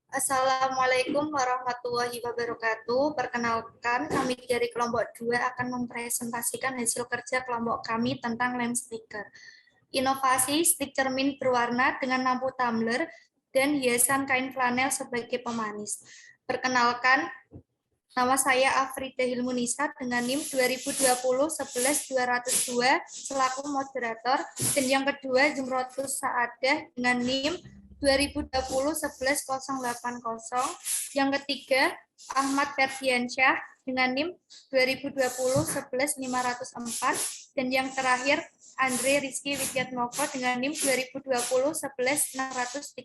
Assalamualaikum warahmatullahi wabarakatuh. Perkenalkan, kami dari kelompok 2 akan mempresentasikan hasil kerja kelompok kami tentang lamp stiker. Inovasi stik cermin berwarna dengan lampu tumbler dan hiasan kain flanel sebagai pemanis. Perkenalkan, nama saya Afrida Hilmunisa dengan NIM 2020-11-202 selaku moderator, dan yang kedua Jumrotus Saadah dengan NIM 2020-11-080, yang ketiga Ahmad Ferdiansyah dengan NIM 2020-11-504, dan yang terakhir Andre Rizky Widyatmoko dengan NIM 2020-11-638.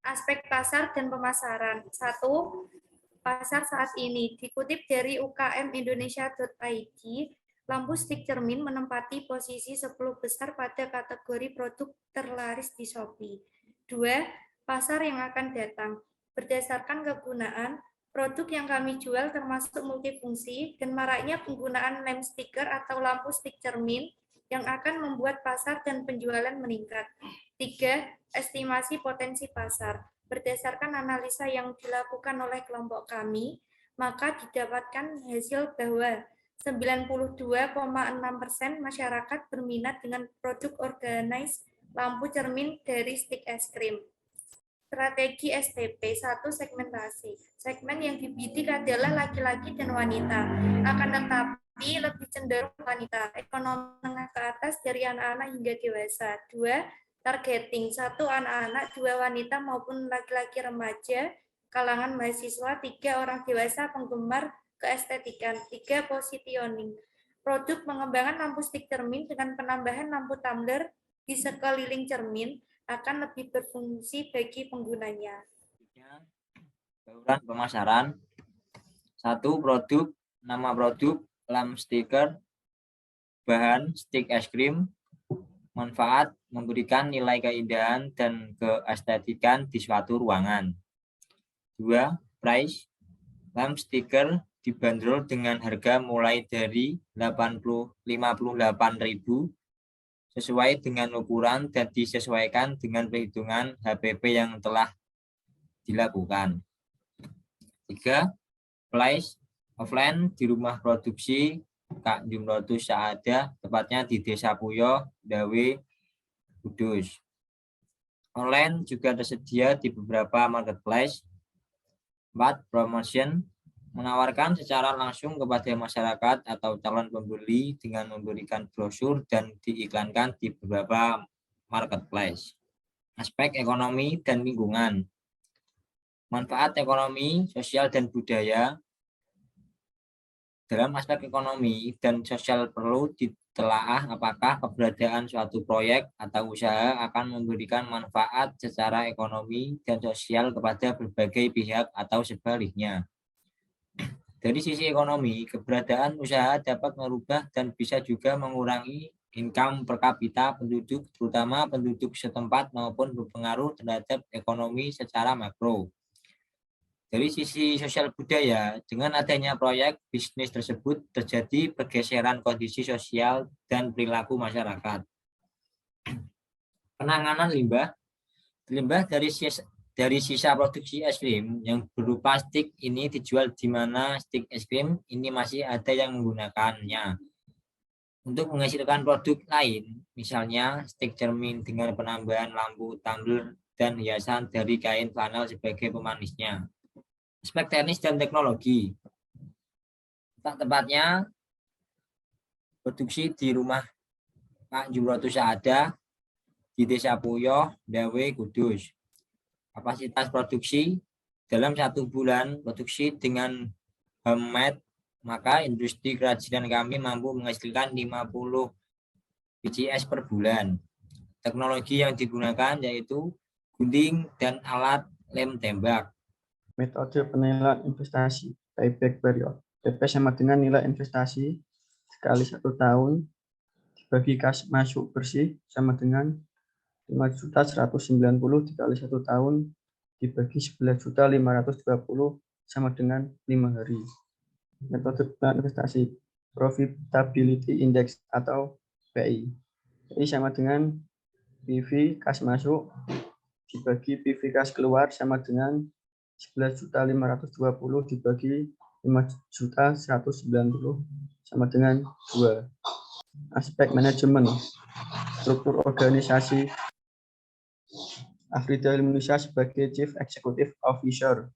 Aspek pasar dan pemasaran. 1. Pasar saat ini. Dikutip dari ukmindonesia.id, lampu stik cermin menempati posisi 10 besar pada kategori produk terlaris di Shopee. 2. Pasar yang akan datang. Berdasarkan kegunaan, produk yang kami jual termasuk multifungsi dan maraknya penggunaan lamp stiker atau lampu stik cermin yang akan membuat pasar dan penjualan meningkat. 3. Estimasi potensi pasar. Berdasarkan analisa yang dilakukan oleh kelompok kami, maka didapatkan hasil bahwa 92,6% masyarakat berminat dengan produk organize lampu cermin dari stik es krim. Strategi STP. 1. Segmentasi. Segmen yang dibidik adalah laki-laki dan wanita. Akan tetapi lebih cenderung wanita. Ekonomi menengah ke atas dari anak-anak hingga dewasa. 2. Targeting. 1. Anak-anak, 2. Wanita maupun laki-laki remaja, kalangan mahasiswa. 3. Orang dewasa penggemar keestetikan. 3. Positioning. Produk pengembangan lampu stik cermin dengan penambahan lampu tumbler di sekeliling cermin akan lebih berfungsi bagi penggunanya. Bauran pemasaran. 1. Produk. Nama produk lamp stiker, bahan stik es krim, manfaat memberikan nilai keindahan dan keestetikan di suatu ruangan. 2. Price. Lamp stiker dibanderol dengan harga mulai dari 58.000 sesuai dengan ukuran dan disesuaikan dengan perhitungan HPP yang telah dilakukan. 3. Place offline di rumah produksi Kak Jumrotus Saadah, tepatnya di Desa Puyo, Dawe, Kudus. Online juga tersedia di beberapa marketplace. 4. Promotion menawarkan secara langsung kepada masyarakat atau calon pembeli dengan memberikan brosur dan diiklankan di beberapa marketplace. Aspek ekonomi dan lingkungan. Manfaat ekonomi, sosial, dan budaya. Dalam aspek ekonomi dan sosial perlu ditelaah apakah keberadaan suatu proyek atau usaha akan memberikan manfaat secara ekonomi dan sosial kepada berbagai pihak atau sebaliknya. Dari sisi ekonomi, keberadaan usaha dapat merubah dan bisa juga mengurangi income per kapita penduduk, terutama penduduk setempat, maupun berpengaruh terhadap ekonomi secara makro. Dari sisi sosial budaya, dengan adanya proyek bisnis tersebut terjadi pergeseran kondisi sosial dan perilaku masyarakat. Penanganan limbah. Limbah dari sisa produksi es krim yang berupa stik ini dijual di mana stik es krim ini masih ada yang menggunakannya untuk menghasilkan produk lain, misalnya stik cermin dengan penambahan lampu tumbler dan hiasan dari kain flanel sebagai pemanisnya. Aspek teknis dan teknologi. Tepatnya produksi di rumah Pak Jumrotus Saadah di Desa Puyo, Dawe, Kudus. Kapasitas produksi dalam 1 bulan produksi dengan homemade, maka industri kerajinan kami mampu menghasilkan 50 biji es per bulan. Teknologi yang digunakan yaitu gunting dan alat lem tembak. Metode penilaian investasi payback period. PP sama dengan nilai investasi sekali 1 tahun dibagi kas masuk bersih sama dengan 5.190 dikali 1 tahun dibagi 11.520 sama dengan 5 hari. Metode penilaian investasi Profitability Index atau PI. PI sama dengan PV kas masuk dibagi PV kas keluar sama dengan 11.520 dibagi 5.190 sama dengan 2. Aspek manajemen, struktur organisasi. Afrida Indonesia sebagai Chief Executive Officer,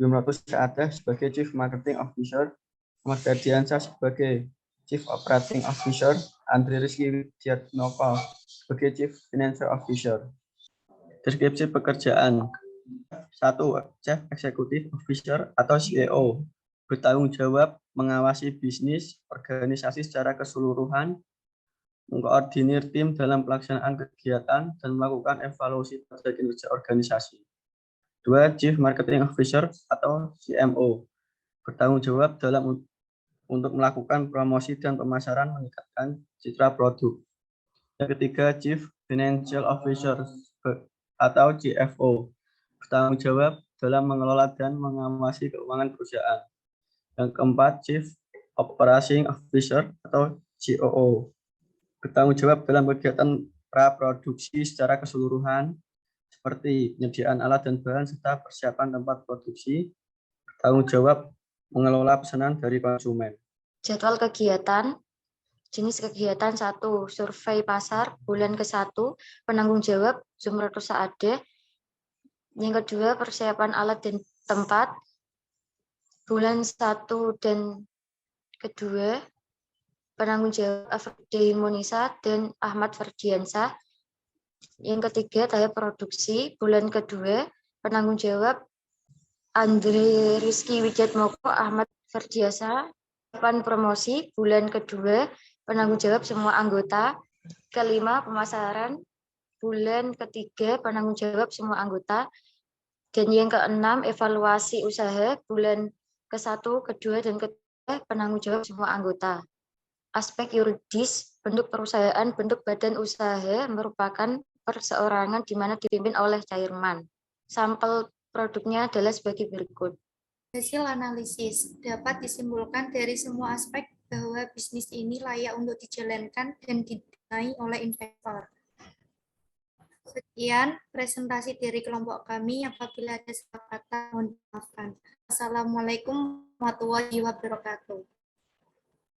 Yumratus Saadah sebagai Chief Marketing Officer, Ahmad Ferdiansyah sebagai Chief Operating Officer, Andre Rizky Widiatmoko sebagai Chief Financial Officer. Deskripsi pekerjaan. 1. Chief Executive Officer atau CEO bertanggung jawab mengawasi bisnis organisasi secara keseluruhan, mengkoordinir tim dalam pelaksanaan kegiatan, dan melakukan evaluasi pada kinerja organisasi. 2. Chief Marketing Officer atau CMO bertanggung jawab untuk melakukan promosi dan pemasaran meningkatkan citra produk. Yang ketiga, Chief Financial Officer atau CFO bertanggung jawab dalam mengelola dan mengawasi keuangan perusahaan. Yang keempat, Chief Operating Officer atau COO bertanggung jawab dalam kegiatan praproduksi secara keseluruhan seperti penyediaan alat dan bahan serta persiapan tempat produksi, bertanggung jawab mengelola pesanan dari konsumen. Jadwal kegiatan. Jenis kegiatan 1. Survei pasar bulan ke-1, penanggung jawab Zumratus Saadah. Yang kedua, persiapan alat dan tempat bulan 1 dan kedua, penanggung jawab Afrida Munisa dan Ahmad Ferdiansyah. Yang ketiga, tahap produksi bulan kedua, penanggung jawab Andre Rizky Widiatmoko, Ahmad Ferdiansyah. Tahapan promosi bulan kedua, penanggung jawab semua anggota. Kelima, pemasaran bulan ketiga, penanggung jawab semua anggota. Dan yang keenam, evaluasi usaha bulan ke-1, kedua, dan ketiga, penanggung jawab semua anggota. Aspek yuridis, bentuk perusahaan, bentuk badan usaha merupakan perseorangan di mana dipimpin oleh chairman. Sampel produknya adalah sebagai berikut. Hasil analisis dapat disimpulkan dari semua aspek bahwa bisnis ini layak untuk dijalankan dan didanai oleh investor. Sekian presentasi dari kelompok kami. Apabila ada salah kata, mohon dimaafkan. Assalamualaikum warahmatullahi wabarakatuh.